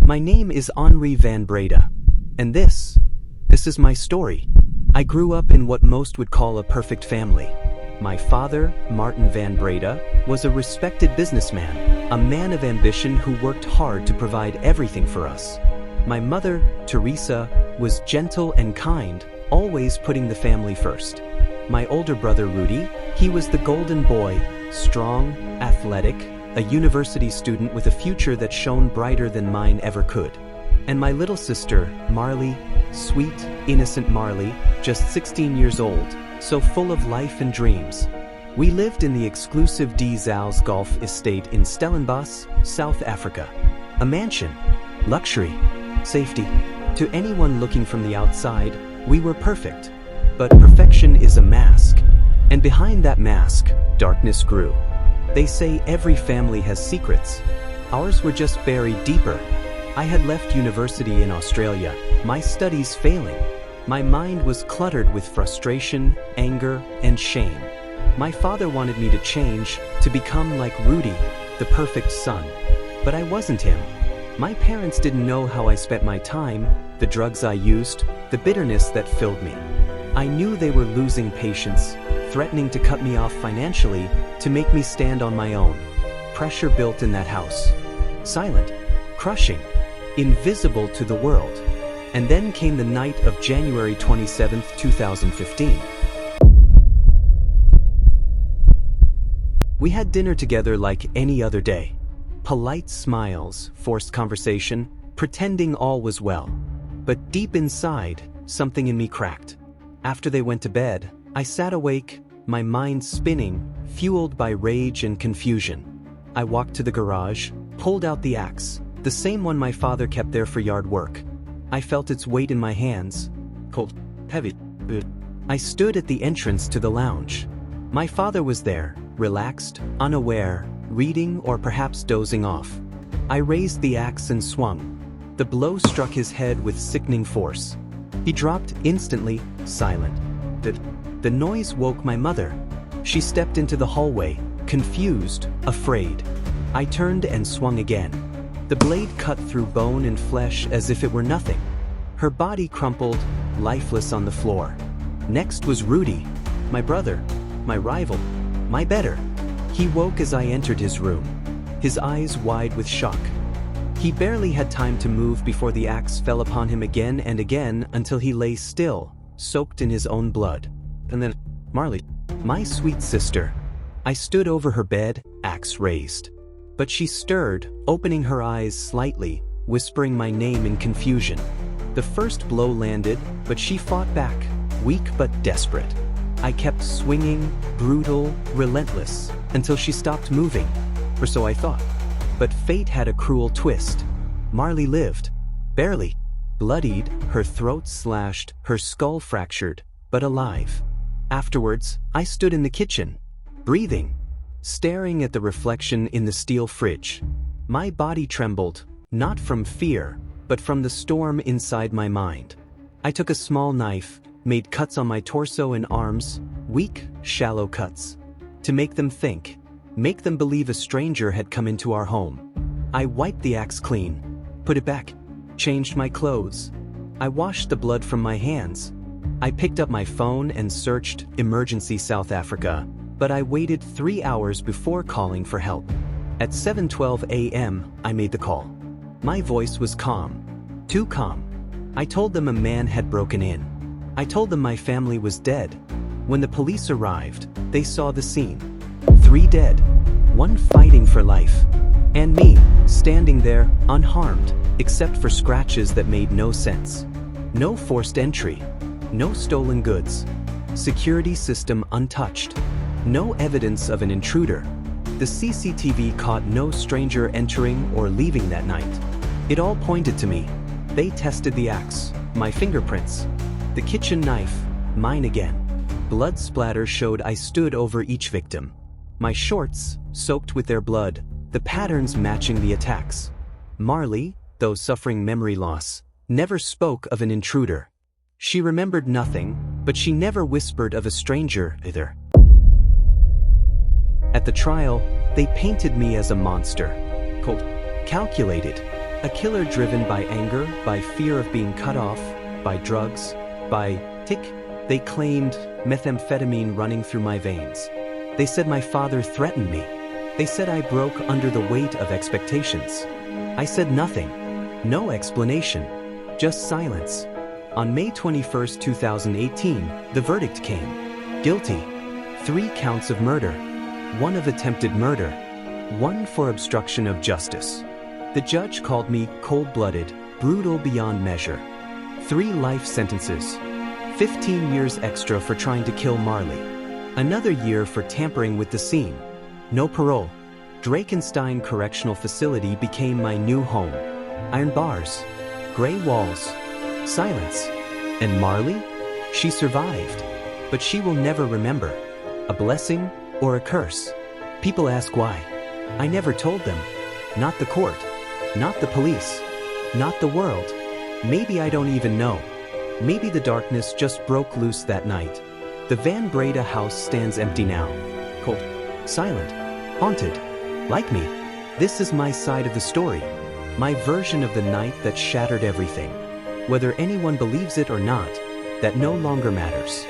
My name is Henri Van Breda, and this is my story. I grew up in what most would call a perfect family. My father, Martin Van Breda, was a respected businessman, a man of ambition who worked hard to provide everything for us. My mother, Teresa, was gentle and kind, always putting the family first. My older brother, Rudy, he was the golden boy, strong, athletic, a university student with a future that shone brighter than mine ever could. And my little sister, Marley, sweet, innocent Marley, just 16 years old, so full of life and dreams. We lived in the exclusive De Zal's Golf Estate in Stellenbosch, South Africa. A mansion, luxury, safety. To anyone looking from the outside, we were perfect. But perfection is a mask, and behind that mask, darkness grew. They say every family has secrets. Ours were just buried deeper. I had left university in Australia, my studies failing. My mind was cluttered with frustration, anger, and shame. My father wanted me to change, to become like Rudy, the perfect son. But I wasn't him. My parents didn't know how I spent my time, the drugs I used, the bitterness that filled me. I knew they were losing patience, threatening to cut me off financially, to make me stand on my own. Pressure built in that house. Silent, crushing, invisible to the world. And then came the night of January 27, 2015. We had dinner together like any other day. Polite smiles, forced conversation, pretending all was well. But deep inside, something in me cracked. After they went to bed, I sat awake, my mind spinning, fueled by rage and confusion. I walked to the garage, pulled out the axe, the same one my father kept there for yard work. I felt its weight in my hands, cold, heavy. I stood at the entrance to the lounge. My father was there, relaxed, unaware, reading or perhaps dozing off. I raised the axe and swung. The blow struck his head with sickening force. He dropped instantly, silent. The noise woke my mother. She stepped into the hallway, confused, afraid. I turned and swung again. The blade cut through bone and flesh as if it were nothing. Her body crumpled, lifeless on the floor. Next was Rudy, my brother, my rival, my better. He woke as I entered his room, his eyes wide with shock. He barely had time to move before the axe fell upon him again and again until he lay still, soaked in his own blood. And then, Marley, my sweet sister. I stood over her bed, axe raised. But she stirred, opening her eyes slightly, whispering my name in confusion. The first blow landed, but she fought back, weak but desperate. I kept swinging, brutal, relentless, until she stopped moving, or so I thought. But fate had a cruel twist. Marley lived, barely, bloodied, her throat slashed, her skull fractured, but alive. Afterwards, I stood in the kitchen, breathing, staring at the reflection in the steel fridge. My body trembled, not from fear, but from the storm inside my mind. I took a small knife, made cuts on my torso and arms, weak, shallow cuts. To make them think, make them believe a stranger had come into our home. I wiped the axe clean, put it back, changed my clothes. I washed the blood from my hands. I picked up my phone and searched Emergency South Africa, but I waited 3 hours before calling for help. At 7:12 a.m., I made the call. My voice was calm, too calm. I told them a man had broken in. I told them my family was dead. When the police arrived, they saw the scene. 3 dead, 1 fighting for life, and me, standing there, unharmed, except for scratches that made no sense. No forced entry, no stolen goods, security system untouched, no evidence of an intruder. The CCTV caught no stranger entering or leaving that night. It all pointed to me. They tested the axe, my fingerprints, the kitchen knife, mine again. Blood splatter showed I stood over each victim. My shorts, soaked with their blood, the patterns matching the attacks. Marley, though suffering memory loss, never spoke of an intruder. She remembered nothing, but she never whispered of a stranger either. At the trial, they painted me as a monster. Cold, calculated, A killer driven by anger, by fear of being cut off, by drugs, by they claimed methamphetamine running through my veins. They said my father threatened me. They said I broke under the weight of expectations. I said nothing. No explanation. Just silence. On May 21, 2018, the verdict came. Guilty. 3 counts of murder. 1 of attempted murder. 1 for obstruction of justice. The judge called me cold-blooded, brutal beyond measure. 3 life sentences. 15 years extra for trying to kill Marley. Another year for tampering with the scene. No parole. Drakenstein Correctional Facility became my new home. Iron bars. Gray walls. Silence. And Marley? She survived. But she will never remember. A blessing or a curse? People ask why. I never told them. Not the court. Not the police. Not the world. Maybe I don't even know. Maybe the darkness just broke loose that night. The Van Breda house stands empty now. Cold. Silent. Haunted. Like me. This is my side of the story. My version of the night that shattered everything. Whether anyone believes it or not, that no longer matters.